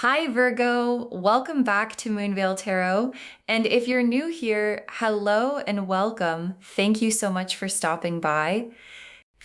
Hi, Virgo. Welcome back to Moonveil Tarot. And if you're new here, hello and welcome. Thank you so much for stopping by.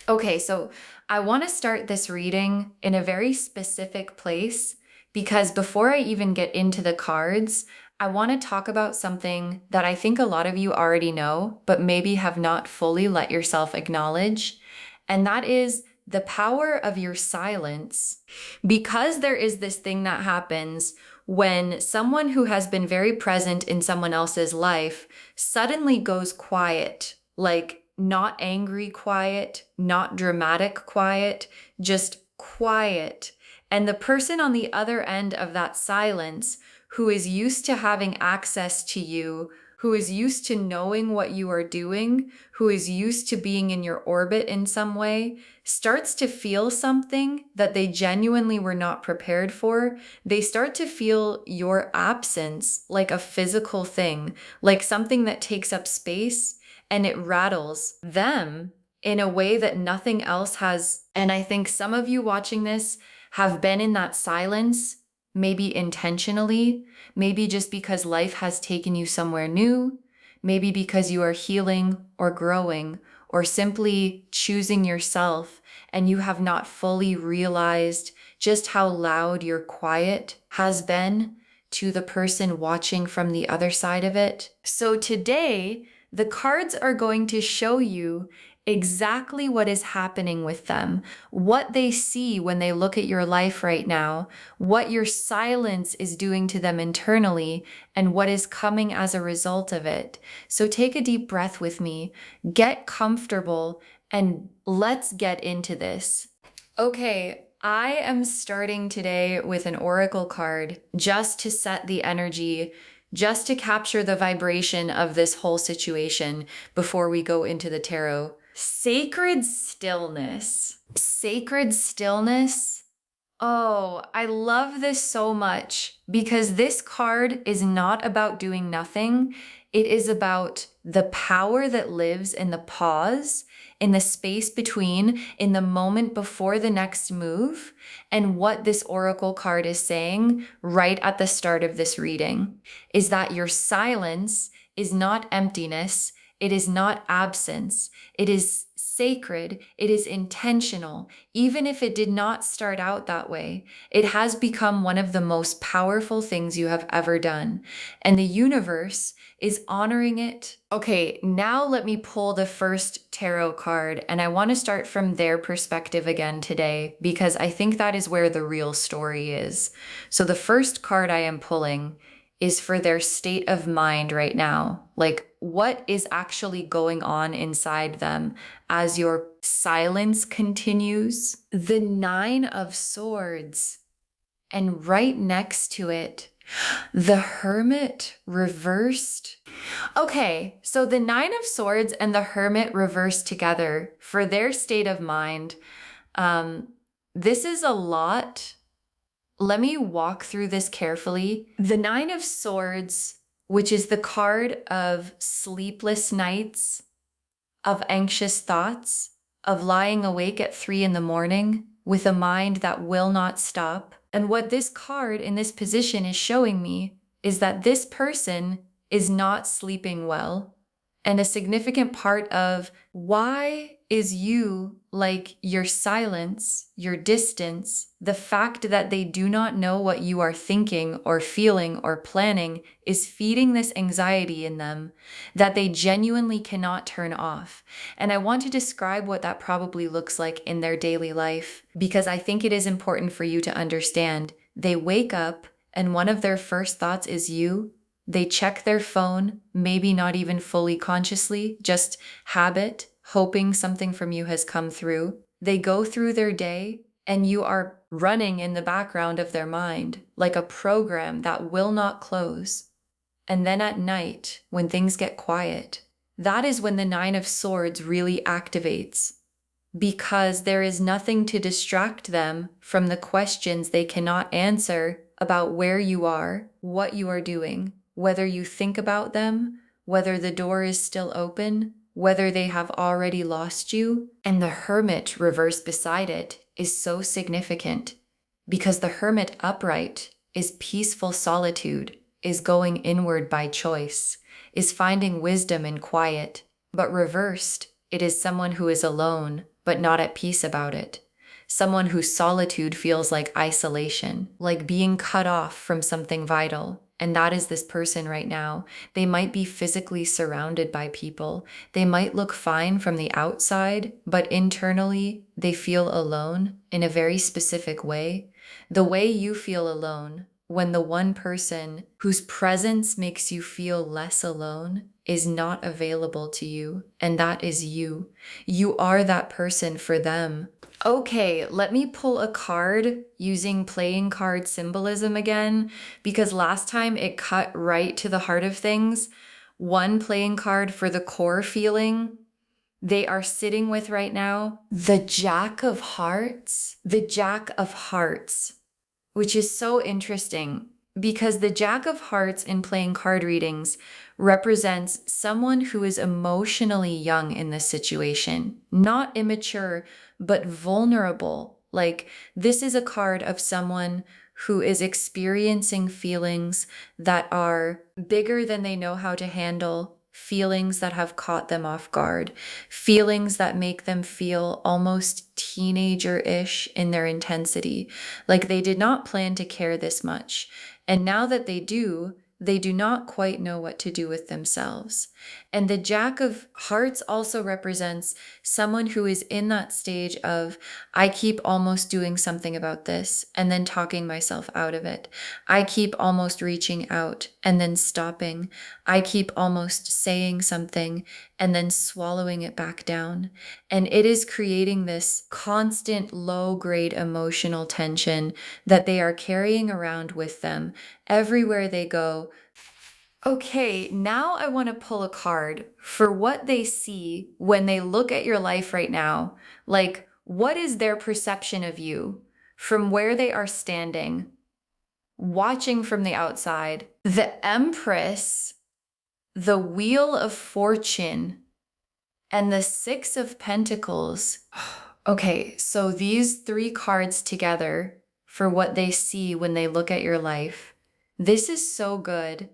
Okay, so I want to start this reading in a very specific place because before I even get into the cards, I want to talk about something that I think a lot of you already know, but maybe have not fully let yourself acknowledge. And that is the power of your silence. Because there is this thing that happens when someone who has been very present in someone else's life suddenly goes quiet, like not angry quiet, not dramatic quiet, just quiet. And the person on the other end of that silence, who is used to having access to you, who is used to knowing what you are doing, who is used to being in your orbit in some way, starts to feel something that they genuinely were not prepared for. They start to feel your absence like a physical thing, like something that takes up space, and it rattles them in a way that nothing else has. And I think some of you watching this have been in that silence, maybe intentionally, maybe just because life has taken you somewhere new, maybe because you are healing or growing or simply choosing yourself and you have not fully realized just how loud your quiet has been to the person watching from the other side of it. So today, the cards are going to show you exactly what is happening with them, what they see when they look at your life right now, what your silence is doing to them internally, and what is coming as a result of it. So take a deep breath with me, get comfortable, and let's get into this. Okay, I am starting today with an oracle card just to set the energy, just to capture the vibration of this whole situation before we go into the tarot. Sacred stillness. Sacred stillness. Oh, I love this so much because this card is not about doing nothing. It is about the power that lives in the pause, in the space between, in the moment before the next move, and what this oracle card is saying right at the start of this reading is that your silence is not emptiness. It is not absence. It is sacred. It is intentional. Even if it did not start out that way, it has become one of the most powerful things you have ever done. And the universe is honoring it. Okay, now let me pull the first tarot card. And I want to start from their perspective again today, because I think that is where the real story is. So the first card I am pulling is for their state of mind right now. Like, what is actually going on inside them as your silence continues? The Nine of Swords. And right next to it, the Hermit reversed. Okay, so the Nine of Swords and the Hermit reversed together for their state of mind. This is a lot. Let me walk through this carefully. The Nine of Swords, which is the card of sleepless nights, of anxious thoughts, of lying awake at 3 a.m. with a mind that will not stop. And what this card in this position is showing me is that this person is not sleeping well. And a significant part of why is you, like your silence, your distance, the fact that they do not know what you are thinking or feeling or planning is feeding this anxiety in them that they genuinely cannot turn off. And I want to describe what that probably looks like in their daily life, because I think it is important for you to understand. They wake up and one of their first thoughts is you. They check their phone, maybe not even fully consciously, just habit, hoping something from you has come through. They go through their day and you are running in the background of their mind like a program that will not close. And then at night, when things get quiet, that is when the Nine of Swords really activates, because there is nothing to distract them from the questions they cannot answer about where you are, what you are doing, whether you think about them, whether the door is still open, whether they have already lost you. And the Hermit reversed beside it is so significant because the Hermit upright is peaceful solitude, is going inward by choice, is finding wisdom in quiet. But reversed, it is someone who is alone, but not at peace about it. Someone whose solitude feels like isolation, like being cut off from something vital. And that is this person right now. They might be physically surrounded by people. They might look fine from the outside, but internally they feel alone in a very specific way. The way you feel alone when the one person whose presence makes you feel less alone is not available to you, and that is you. You are that person for them. Okay, let me pull a card using playing card symbolism again, because last time it cut right to the heart of things. One playing card for the core feeling they are sitting with right now, the Jack of Hearts. The Jack of Hearts, which is so interesting because the Jack of Hearts in playing card readings represents someone who is emotionally young in this situation, not immature, but vulnerable. Like, this is a card of someone who is experiencing feelings that are bigger than they know how to handle, feelings that have caught them off guard, feelings that make them feel almost teenager-ish in their intensity, like they did not plan to care this much. And now that they do not quite know what to do with themselves. And the Jack of Hearts also represents someone who is in that stage of, I keep almost doing something about this and then talking myself out of it. I keep almost reaching out and then stopping. I keep almost saying something and then swallowing it back down. And it is creating this constant low-grade emotional tension that they are carrying around with them everywhere they go. Okay, now I want to pull a card for what they see when they look at your life right now. Like, what is their perception of you from where they are standing, watching from the outside? The Empress, the Wheel of Fortune, and the Six of Pentacles. Okay, so these three cards together for what they see when they look at your life. This is so good.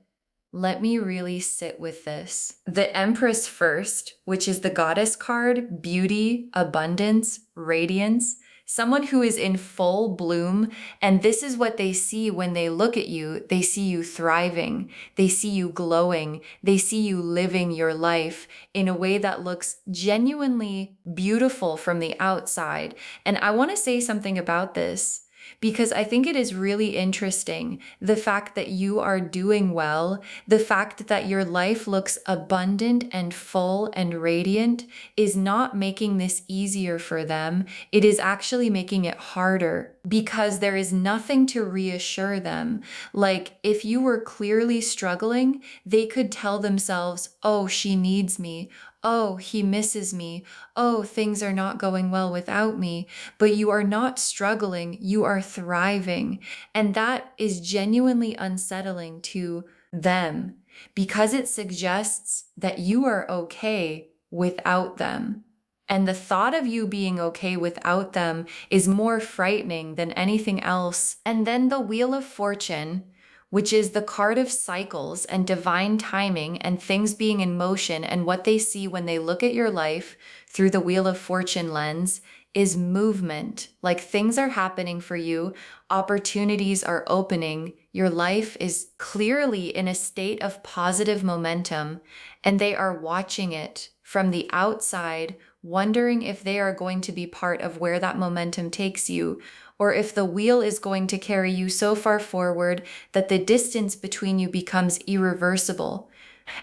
Let me really sit with this. The Empress first, which is the goddess card, beauty, abundance, radiance, someone who is in full bloom. And this is what they see when they look at you. They see you thriving. They see you glowing. They see you living your life in a way that looks genuinely beautiful from the outside. And I want to say something about this, because I think it is really interesting, the fact that you are doing well, the fact that your life looks abundant and full and radiant is not making this easier for them. It is actually making it harder because there is nothing to reassure them. Like, if you were clearly struggling, they could tell themselves, oh, she needs me. Oh, he misses me. Oh, things are not going well without me. But you are not struggling, you are thriving. And that is genuinely unsettling to them because it suggests that you are okay without them. And the thought of you being okay without them is more frightening than anything else. And then the Wheel of Fortune, which is the card of cycles and divine timing and things being in motion, and what they see when they look at your life through the Wheel of Fortune lens is movement. Like, things are happening for you, opportunities are opening, your life is clearly in a state of positive momentum, and they are watching it from the outside, wondering if they are going to be part of where that momentum takes you, or if the wheel is going to carry you so far forward that the distance between you becomes irreversible.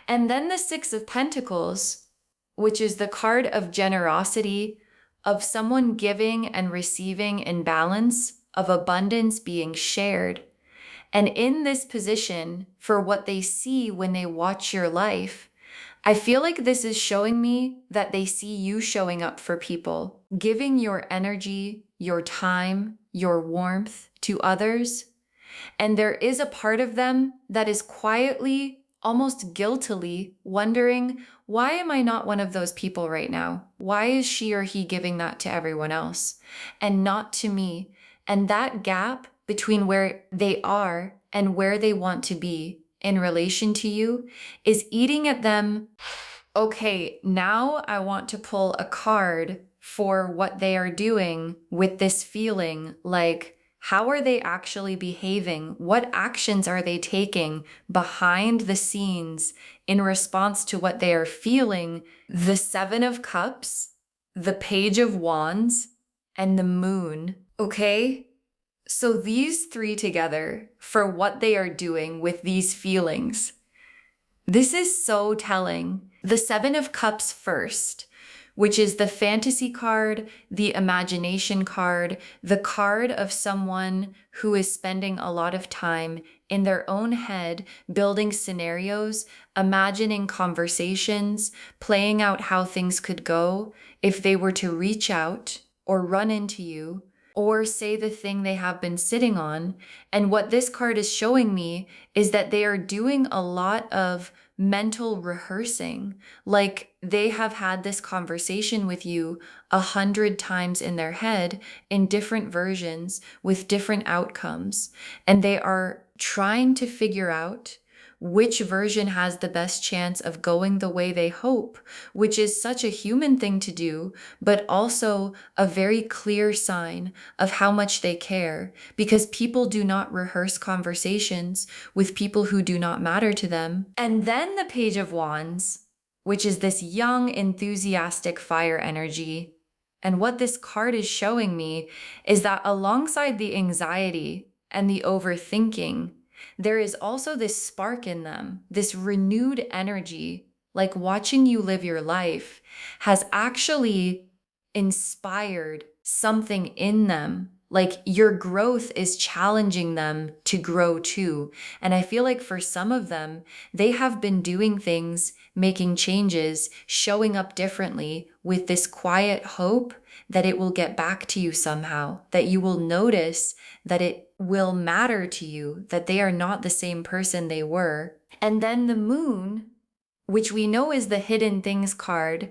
And then the Six of Pentacles, which is the card of generosity, of someone giving and receiving in balance, of abundance being shared. And in this position, for what they see when they watch your life, I feel like this is showing me that they see you showing up for people, giving your energy, your time, your warmth to others. And there is a part of them that is quietly, almost guiltily wondering, why am I not one of those people right now? Why is she or he giving that to everyone else and not to me? And that gap between where they are and where they want to be in relation to you is eating at them. Okay, now I want to pull a card for what they are doing with this feeling. Like, how are they actually behaving? What actions are they taking behind the scenes in response to what they are feeling? The Seven of Cups, the Page of Wands, and the Moon. Okay? So these three together for what they are doing with these feelings. This is so telling. The Seven of Cups first, which is the fantasy card, the imagination card, the card of someone who is spending a lot of time in their own head, building scenarios, imagining conversations, playing out how things could go if they were to reach out or run into you or say the thing they have been sitting on. And what this card is showing me is that they are doing a lot of mental rehearsing. Like they have had this conversation with you 100 times in their head in different versions with different outcomes. And they are trying to figure out which version has the best chance of going the way they hope, which is such a human thing to do, but also a very clear sign of how much they care, because people do not rehearse conversations with people who do not matter to them. And then the Page of Wands, which is this young, enthusiastic fire energy. And what this card is showing me is that alongside the anxiety and the overthinking, there is also this spark in them, this renewed energy, like watching you live your life has actually inspired something in them. Like your growth is challenging them to grow too. And I feel like for some of them, they have been doing things, making changes, showing up differently with this quiet hope that it will get back to you somehow, that you will notice that it will matter to you, that they are not the same person they were. And then the Moon, which we know is the hidden things card,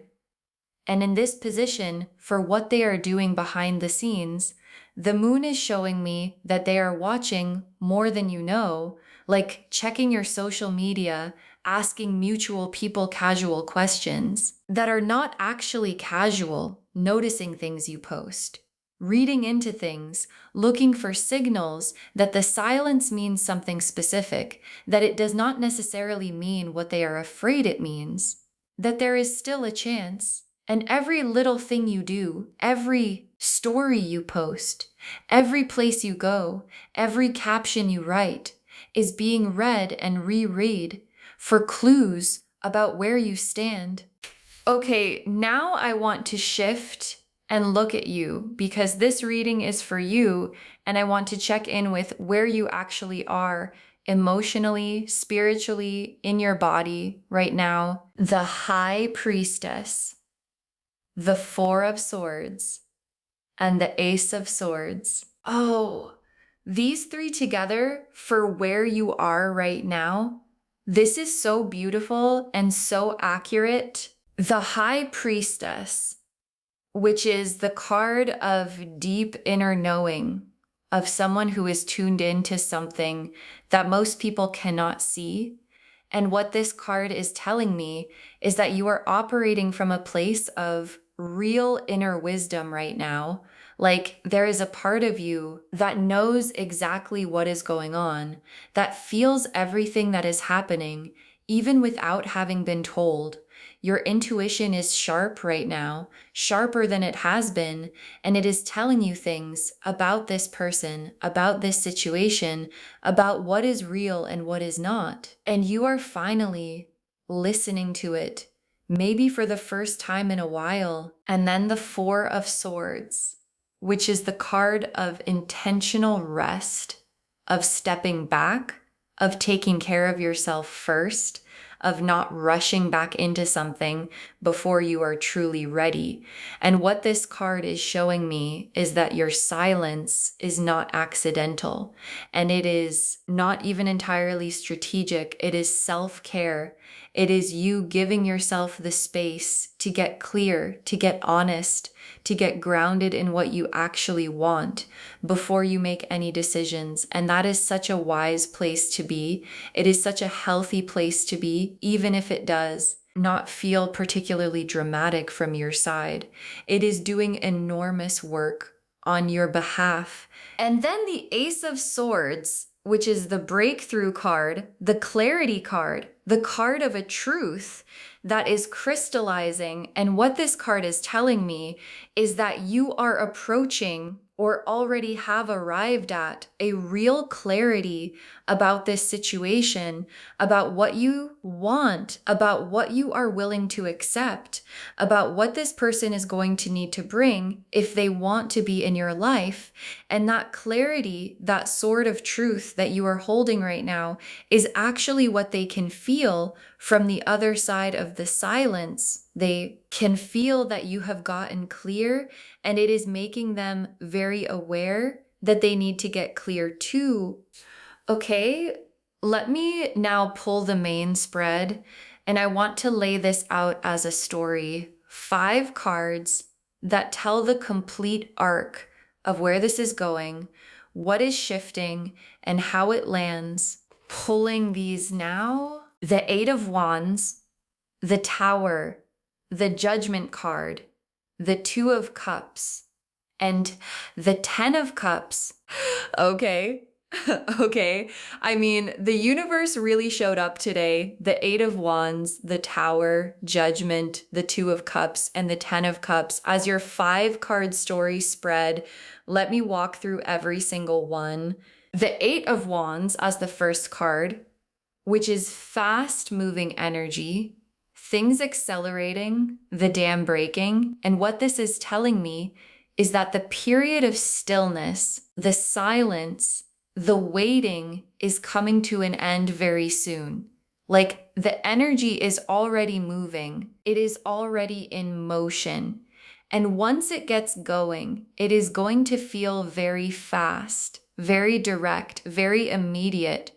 and in this position, for what they are doing behind the scenes, the Moon is showing me that they are watching more than you know, like checking your social media, asking mutual people casual questions that are not actually casual, noticing things you post, reading into things, looking for signals that the silence means something specific, that it does not necessarily mean what they are afraid it means, that there is still a chance. And every little thing you do, every story you post, every place you go, every caption you write is being read and reread for clues about where you stand. Okay, now I want to shift and look at you because this reading is for you and I want to check in with where you actually are emotionally, spiritually, in your body right now. The High Priestess, the Four of Swords, and the Ace of Swords. Oh, these three together for where you are right now. This is so beautiful and so accurate. The High Priestess, which is the card of deep inner knowing, of someone who is tuned into something that most people cannot see. And what this card is telling me is that you are operating from a place of real inner wisdom right now. Like there is a part of you that knows exactly what is going on, that feels everything that is happening, even without having been told. Your intuition is sharp right now, sharper than it has been, and it is telling you things about this person, about this situation, about what is real and what is not. And you are finally listening to it, maybe for the first time in a while. And then the Four of Swords, which is the card of intentional rest, of stepping back, of taking care of yourself first, of not rushing back into something before you are truly ready. And what this card is showing me is that your silence is not accidental, and it is not even entirely strategic. It is self-care. It is you giving yourself the space to get clear, to get honest, to get grounded in what you actually want before you make any decisions. And that is such a wise place to be. It is such a healthy place to be, even if it does not feel particularly dramatic from your side. It is doing enormous work on your behalf. And then the Ace of Swords, which is the breakthrough card, the clarity card, the card of a truth that is crystallizing. And what this card is telling me is that you are approaching or already have arrived at a real clarity about this situation, about what you want, about what you are willing to accept, about what this person is going to need to bring if they want to be in your life. And that clarity, that sword of truth that you are holding right now, is actually what they can feel from the other side of the silence. They can feel that you have gotten clear, and it is making them very aware that they need to get clear too. Okay, let me now pull the main spread, and I want to lay this out as a story. 5 cards that tell the complete arc of where this is going, what is shifting, and how it lands. Pulling these now. The 8 of Wands, the Tower, the Judgment card, the 2 of Cups, and the 10 of Cups. Okay. Okay. I mean, the universe really showed up today. The 8 of Wands, the Tower, Judgment, the 2 of Cups, and the 10 of Cups as your 5-card story spread. Let me walk through every single one. The 8 of Wands as the first card, which is fast moving energy, things accelerating, the dam breaking. And what this is telling me is that the period of stillness, the silence, the waiting is coming to an end very soon. Like the energy is already moving. It is already in motion. And once it gets going, it is going to feel very fast, very direct, very immediate.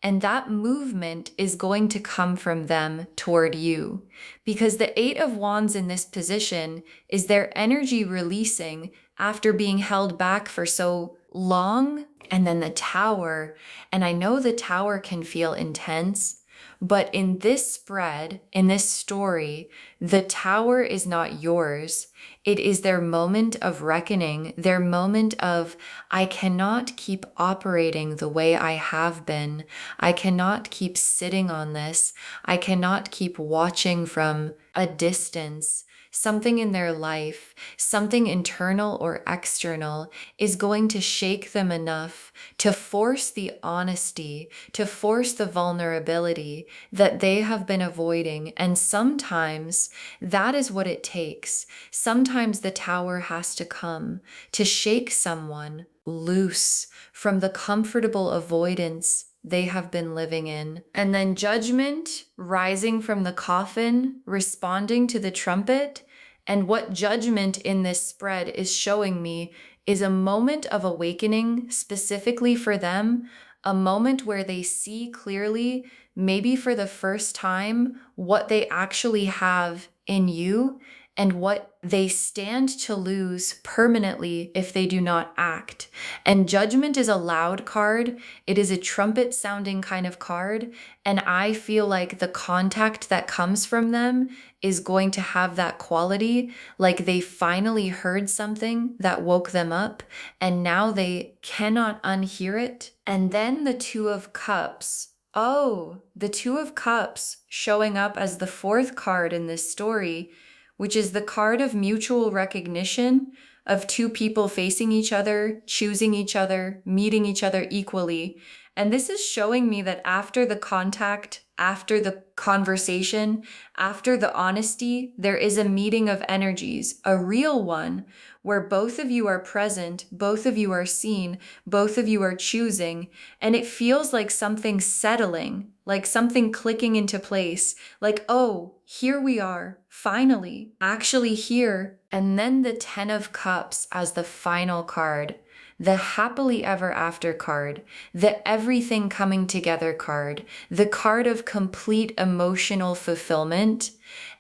And that movement is going to come from them toward you. Because the 8 of Wands in this position is their energy releasing after being held back for so long. And then the Tower, and I know the Tower can feel intense, but in this spread, in this story, the Tower is not yours. It is their moment of reckoning, their moment of, I cannot keep operating the way I have been. I cannot keep sitting on this. I cannot keep watching from a distance. Something in their life, something internal or external, is going to shake them enough to force the honesty, to force the vulnerability that they have been avoiding. And sometimes that is what it takes. Sometimes the Tower has to come to shake someone loose from the comfortable avoidance they have been living in. And then Judgment rising from the coffin, responding to the trumpet. And what Judgment in this spread is showing me is a moment of awakening specifically for them, a moment where they see clearly, maybe for the first time, what they actually have in you and what they stand to lose permanently if they do not act. And Judgment is a loud card. It is a trumpet sounding kind of card. And I feel like the contact that comes from them is going to have that quality, like they finally heard something that woke them up and now they cannot unhear it. And then the 2 of Cups. Oh, the 2 of Cups showing up as the 4th card in this story, which is the card of mutual recognition, of 2 people facing each other, choosing each other, meeting each other equally. And this is showing me that after the contact, after the conversation, after the honesty, there is a meeting of energies, a real one, where both of you are present, both of you are seen, both of you are choosing, and it feels like something settling, like something clicking into place, like, oh, here we are, finally, actually here. And then the 10 of Cups as the final card. the happily ever after card, the everything coming together card, the card of complete emotional fulfillment.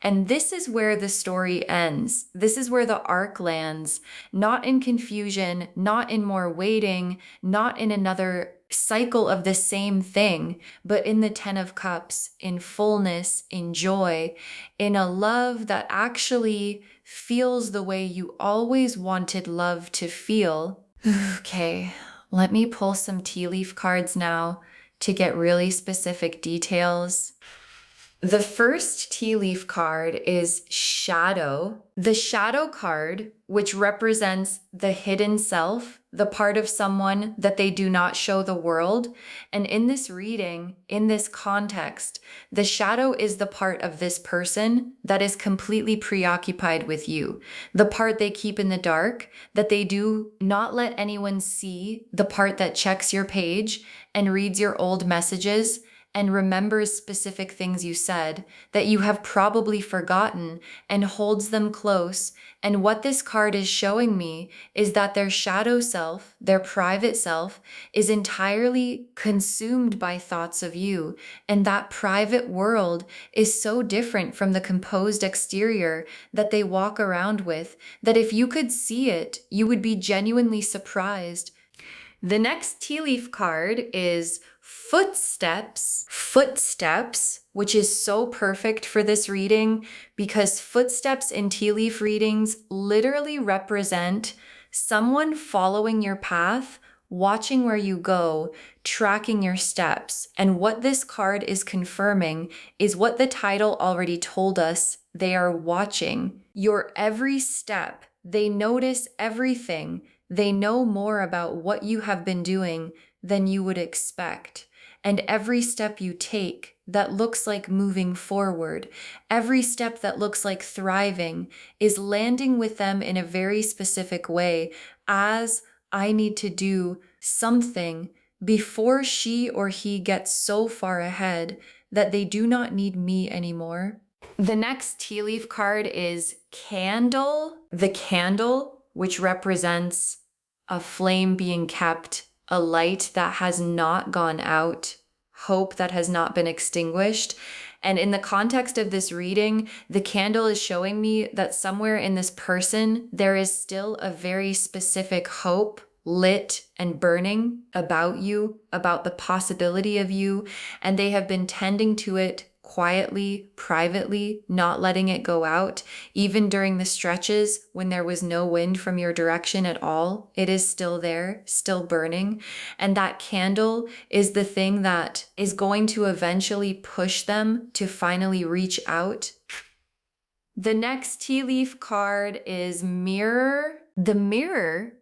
And this is where the story ends. This is where the arc lands, not in confusion, not in more waiting, not in another cycle of the same thing, but in the 10 of Cups, in fullness, in joy, in a love that actually feels the way you always wanted love to feel. Okay, let me pull some tea leaf cards now to get really specific details. The first tea leaf card is Shadow. The Shadow card, which represents the hidden self, the part of someone that they do not show the world. And in this reading, in this context, the shadow is the part of this person that is completely preoccupied with you. The part they keep in the dark, that they do not let anyone see, the part that checks your page and reads your old messages and remembers specific things you said that you have probably forgotten and holds them close. And what this card is showing me is that their shadow self, their private self, is entirely consumed by thoughts of you. And that private world is so different from the composed exterior that they walk around with, that if you could see it, you would be genuinely surprised. The next tea leaf card is Footsteps. Footsteps, which is so perfect for this reading because footsteps in tea leaf readings literally represent someone following your path, watching where you go, tracking your steps. And what this card is confirming is what the title already told us. They are watching your every step. They notice everything. They know more about what you have been doing than you would expect. And every step you take that looks like moving forward, every step that looks like thriving, is landing with them in a very specific way, as I need to do something before she or he gets so far ahead that they do not need me anymore. The next tea leaf card is Candle. The candle, which represents a flame being kept, a light that has not gone out, hope that has not been extinguished. And in the context of this reading, the candle is showing me that somewhere in this person, there is still a very specific hope lit and burning about you, about the possibility of you, and they have been tending to it quietly, privately, not letting it go out. Even during the stretches when there was no wind from your direction at all, it is still there, still burning. And that candle is the thing that is going to eventually push them to finally reach out. The next tea leaf card is Mirror. The mirror,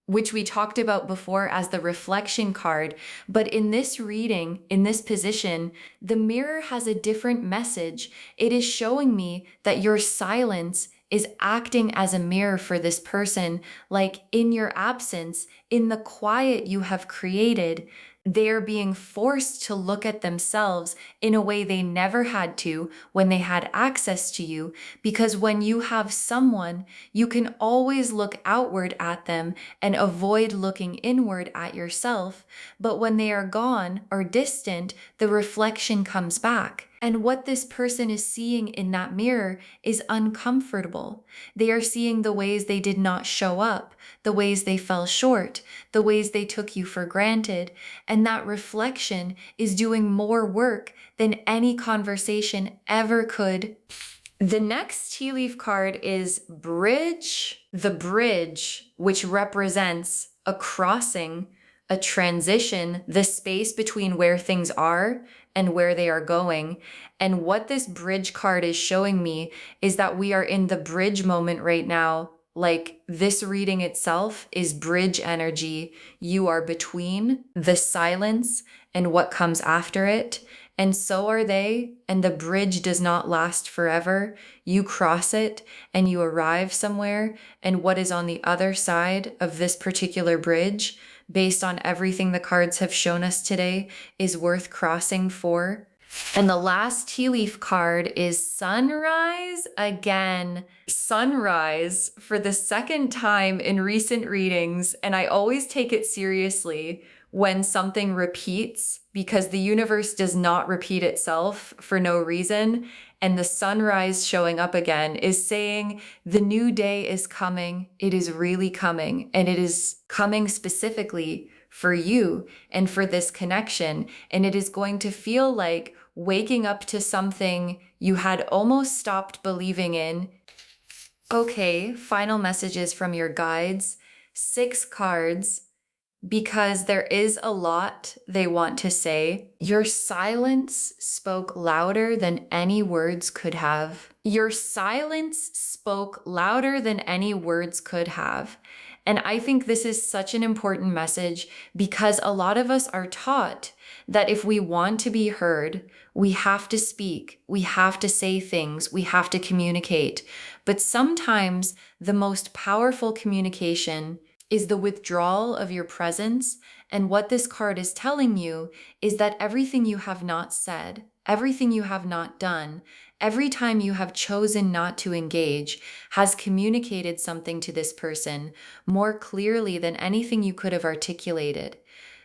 which we talked about before as the reflection card. But in this reading, in this position, the mirror has a different message. It is showing me that your silence is acting as a mirror for this person. Like in your absence, in the quiet you have created, they're being forced to look at themselves in a way they never had to when they had access to you. Because when you have someone, you can always look outward at them and avoid looking inward at yourself. But when they are gone or distant, the reflection comes back. And what this person is seeing in that mirror is uncomfortable. They are seeing the ways they did not show up, the ways they fell short, the ways they took you for granted. And that reflection is doing more work than any conversation ever could. The next tea leaf card is Bridge. The bridge, which represents a crossing, a transition, the space between where things are and where they are going. And what this bridge card is showing me is that we are in the bridge moment right now. Like this reading itself is bridge energy. You are between the silence and what comes after it. And so are they. And the bridge does not last forever. You cross it and you arrive somewhere. And what is on the other side of this particular bridge, based on everything the cards have shown us today, is worth crossing for. And the last tea leaf card is sunrise again. Sunrise for the second time in recent readings. And I always take it seriously when something repeats because the universe does not repeat itself for no reason. And the sunrise showing up again is saying the new day is coming. It is really coming. And it is coming specifically for you and for this connection. And it is going to feel like waking up to something you had almost stopped believing in. Okay, final messages from your guides. 6 cards, because there is a lot they want to say. Your silence spoke louder than any words could have. Your silence spoke louder than any words could have. And I think this is such an important message because a lot of us are taught that if we want to be heard, we have to speak, we have to say things, we have to communicate. But sometimes the most powerful communication is the withdrawal of your presence. And what this card is telling you is that everything you have not said, everything you have not done, every time you have chosen not to engage has communicated something to this person more clearly than anything you could have articulated.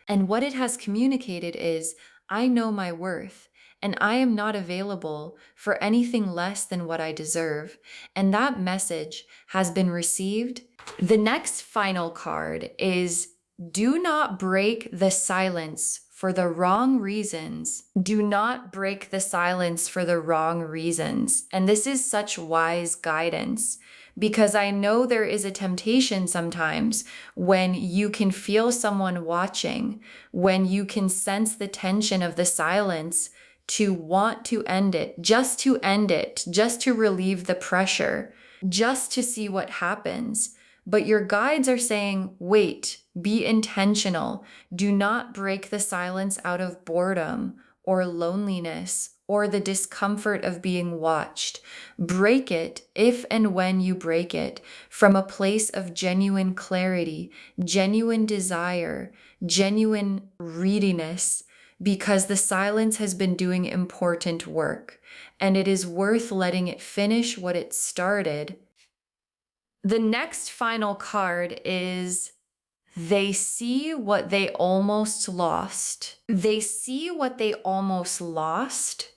And what it has communicated is, I know my worth. And I am not available for anything less than what I deserve. And that message has been received. The next final card is do not break the silence for the wrong reasons. Do not break the silence for the wrong reasons. And this is such wise guidance because I know there is a temptation sometimes when you can feel someone watching, when you can sense the tension of the silence, to want to end it, just to end it, just to relieve the pressure, just to see what happens. But your guides are saying, wait, be intentional. Do not break the silence out of boredom or loneliness or the discomfort of being watched. Break it if and when you break it from a place of genuine clarity, genuine desire, genuine readiness, because the silence has been doing important work and it is worth letting it finish what it started. The next final card is they see what they almost lost. They see what they almost lost.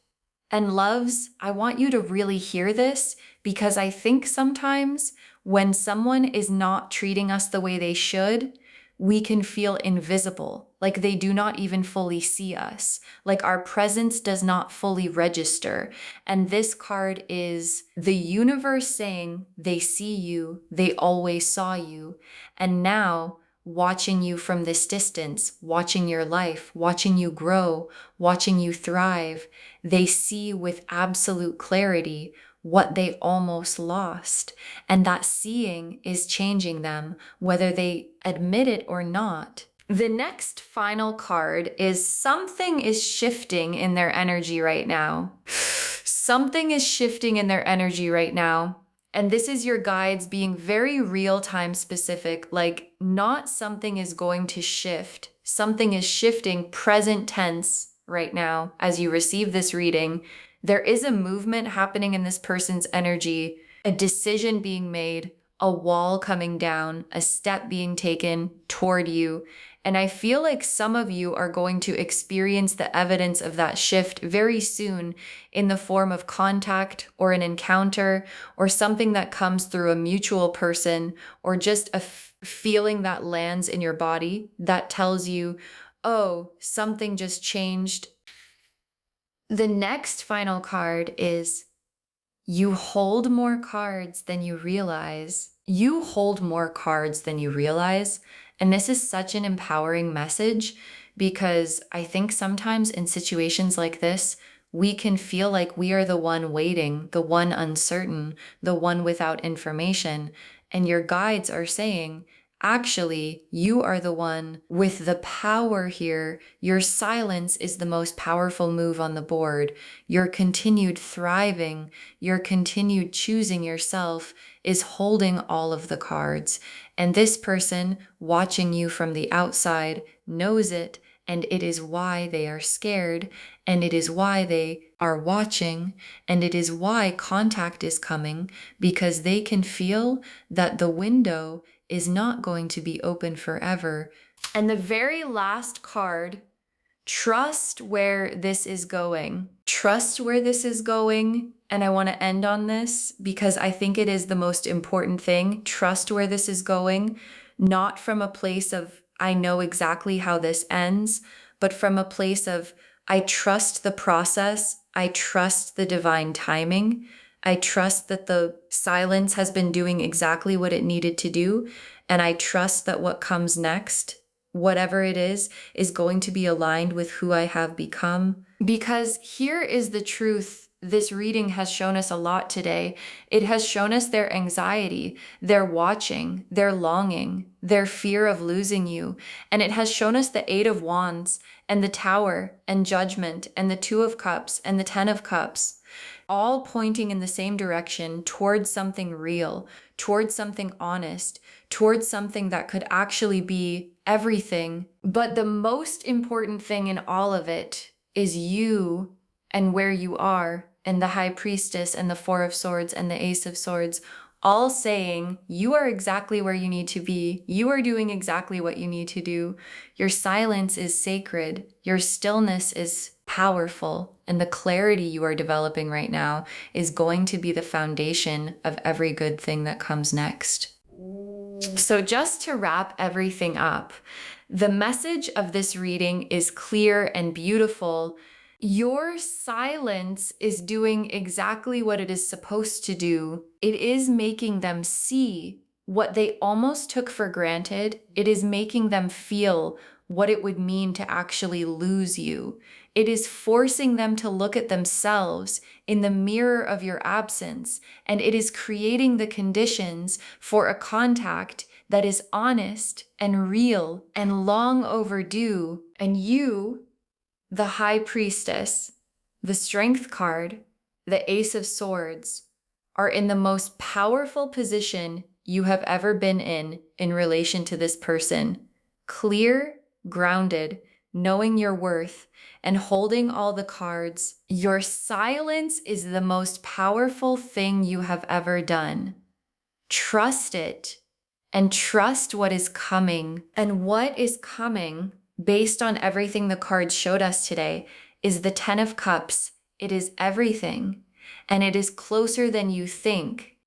And loves, I want you to really hear this because I think sometimes when someone is not treating us the way they should, we can feel invisible, like they do not even fully see us, like our presence does not fully register. And this card is the universe saying they see you, they always saw you, and now watching you from this distance, watching your life, watching you grow, watching you thrive, they see with absolute clarity what they almost lost. And that seeing is changing them, whether they admit it or not. The next final card is something is shifting in their energy right now. Something is shifting in their energy right now. And this is your guides being very real-time specific, like not something is going to shift. Something is shifting present tense right now as you receive this reading. There is a movement happening in this person's energy, a decision being made, a wall coming down, a step being taken toward you. And I feel like some of you are going to experience the evidence of that shift very soon in the form of contact or an encounter or something that comes through a mutual person or just a feeling that lands in your body that tells you, oh, something just changed. The next final card is you hold more cards than you realize. You hold more cards than you realize. And this is such an empowering message because I think sometimes in situations like this, we can feel like we are the one waiting, the one uncertain, the one without information. And your guides are saying, actually, you are the one with the power here. Your silence is the most powerful move on the board. Your continued thriving, your continued choosing yourself is holding all of the cards. And this person watching you from the outside knows it and it is why they are scared, and it is why they are watching, and it is why contact is coming, because they can feel that the window is not going to be open forever. And the very last card, trust where this is going. Trust where this is going. And I want to end on this because I think it is the most important thing. Trust where this is going, not from a place of, I know exactly how this ends, but from a place of, I trust the process. I trust the divine timing. I trust that the silence has been doing exactly what it needed to do. And I trust that what comes next, whatever it is going to be aligned with who I have become. Because here is the truth. This reading has shown us a lot today. It has shown us their anxiety, their watching, their longing, their fear of losing you. And it has shown us the Eight of Wands and the Tower and Judgment and the Two of Cups and the Ten of Cups, all pointing in the same direction towards something real, towards something honest, towards something that could actually be everything. But the most important thing in all of it is you and where you are, and the High Priestess and the Four of Swords and the Ace of Swords, all saying you are exactly where you need to be. You are doing exactly what you need to do. Your silence is sacred. Your stillness is powerful. And the clarity you are developing right now is going to be the foundation of every good thing that comes next. So just to wrap everything up, the message of this reading is clear and beautiful. Your silence is doing exactly what it is supposed to do. It is making them see what they almost took for granted. It is making them feel what it would mean to actually lose you. It is forcing them to look at themselves in the mirror of your absence, and it is creating the conditions for a contact that is honest and real and long overdue. And you, the High Priestess, the Strength card, the Ace of Swords, are in the most powerful position you have ever been in relation to this person. Clear, grounded, knowing your worth, and holding all the cards. Your silence is the most powerful thing you have ever done. Trust it, and trust what is coming. And what is coming, based on everything the cards showed us today, is the Ten of Cups. It is everything, and it is closer than you think.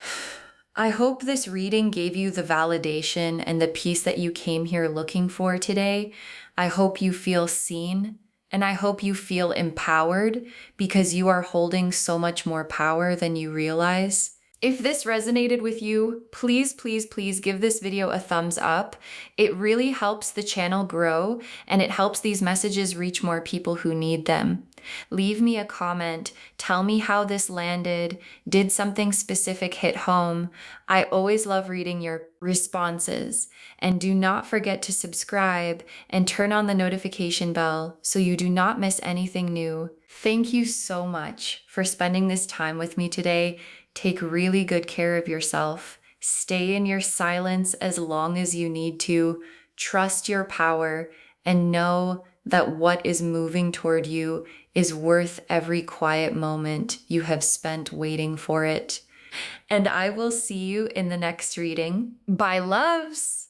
I hope this reading gave you the validation and the peace that you came here looking for today. I hope you feel seen, and I hope you feel empowered because you are holding so much more power than you realize. If this resonated with you, please, please, please give this video a thumbs up. It really helps the channel grow, and it helps these messages reach more people who need them. Leave me a comment. Tell me how this landed. Did something specific hit home? I always love reading your responses. And do not forget to subscribe and turn on the notification bell so you do not miss anything new. Thank you so much for spending this time with me today. Take really good care of yourself. Stay in your silence as long as you need to. Trust your power and know that what is moving toward you is worth every quiet moment you have spent waiting for it. And I will see you in the next reading. Bye, loves!